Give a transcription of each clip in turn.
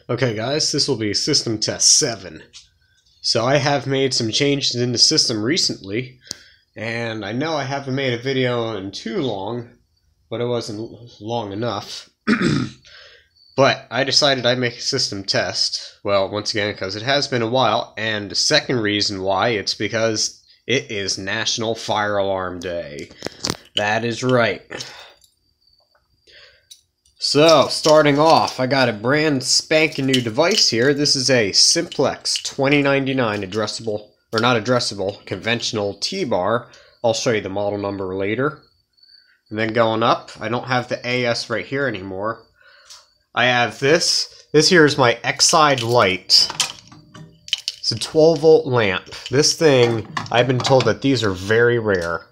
Okay guys, this will be system test 7. So I have made some changes in the system recently, and I know I haven't made a video in too long, but it wasn't long enough. But I decided I'd make a system test. Well, once again, because it has been a while, and the second reason why, it's because it is National Fire Alarm Day. That is right. So, starting off, I got a brand spanking new device here. This is a Simplex 2099 addressable, or not addressable, conventional T-bar. I'll show you the model number later. And then going up, I don't have the AS right here anymore. I have this. This here is my Exide light. It's a 12-volt lamp. This thing, I've been told that these are very rare.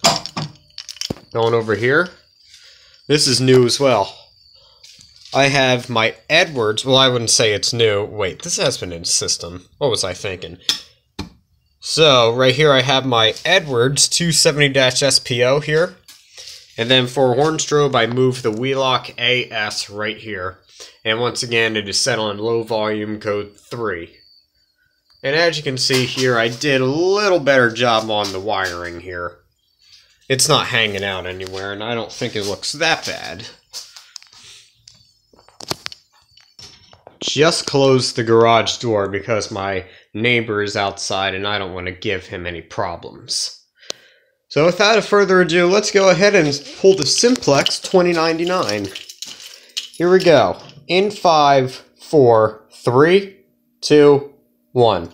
Going over here, this is new as well. I have my Edwards, well I wouldn't say it's new, wait, this has been in system, what was I thinking? So, right here I have my Edwards 270-SPO here, and then for horn strobe I moved the Wheelock AS right here, and once again it is set on low volume code 3. And as you can see here, I did a little better job on the wiring here. It's not hanging out anywhere, and I don't think it looks that bad. Just closed the garage door because my neighbor is outside and I don't want to give him any problems. So without further ado, let's go ahead and pull the Simplex 2099. Here we go. In 5, 4, 3, 2, 1.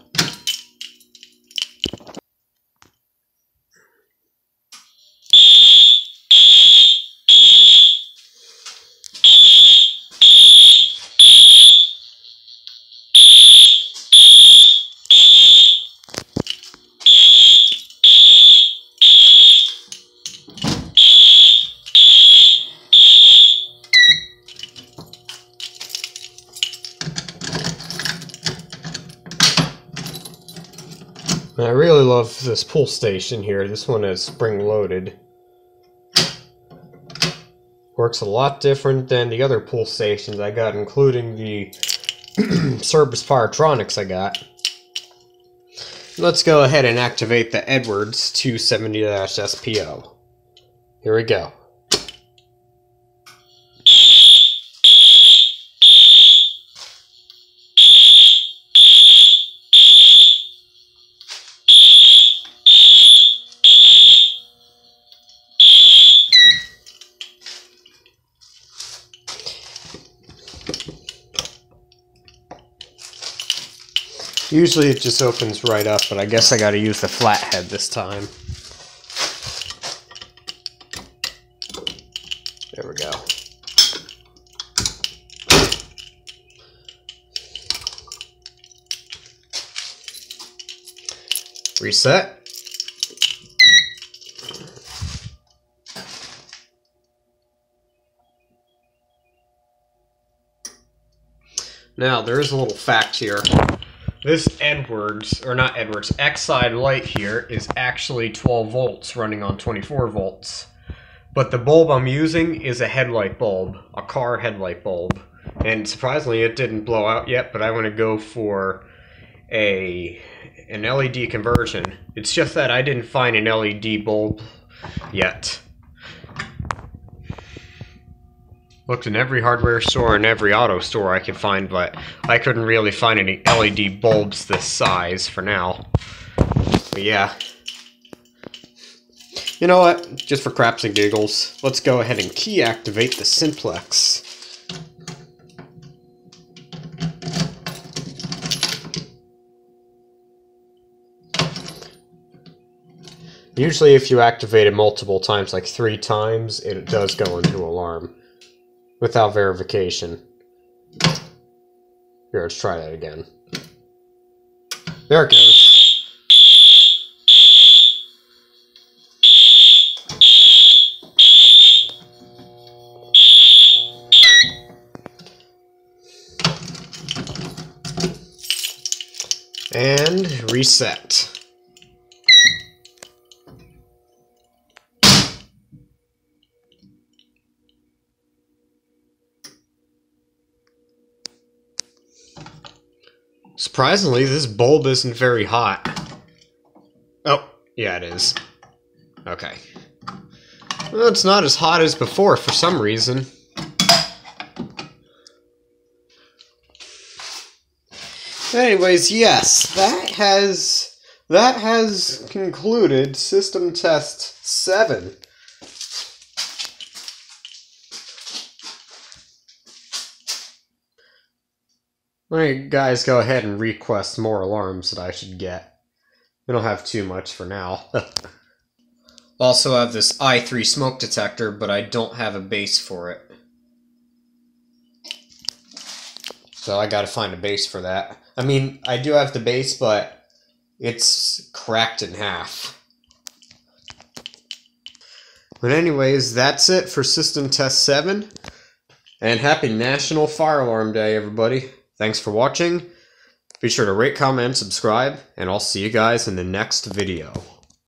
I really love this pull station here. This one is spring-loaded. Works a lot different than the other pull stations I got, including the Service Firetronics I got. Let's go ahead and activate the Edwards 270-SPO. Here we go. Usually it just opens right up, but I guess I gotta use the flathead this time. There we go. Reset. Now, there is a little fact here. This Edwards, or not Edwards, Exide light here is actually 12 volts running on 24 volts. But the bulb I'm using is a headlight bulb, a car headlight bulb. And surprisingly it didn't blow out yet, but I want to go for an LED conversion. It's just that I didn't find an LED bulb yet. Looked in every hardware store and every auto store I could find, but I couldn't really find any LED bulbs this size for now. But yeah. You know what? Just for craps and giggles, let's go ahead and key activate the Simplex. Usually if you activate it multiple times, like 3 times, it does go into alarm. Without verification. Here, let's try that again. There it goes. And reset. Surprisingly, this bulb isn't very hot. Oh, yeah, it is. Okay. Well, it's not as hot as before for some reason. Anyways, yes, that has concluded System Test 7. Why don't you guys go ahead and request more alarms that I should get. We don't have too much for now. Also have this i3 smoke detector, but I don't have a base for it. So I gotta find a base for that. I mean, I do have the base, but it's cracked in half. But anyways, that's it for System Test 7. And happy National Fire Alarm Day, everybody. Thanks for watching. Be sure to rate, comment, and subscribe, and I'll see you guys in the next video.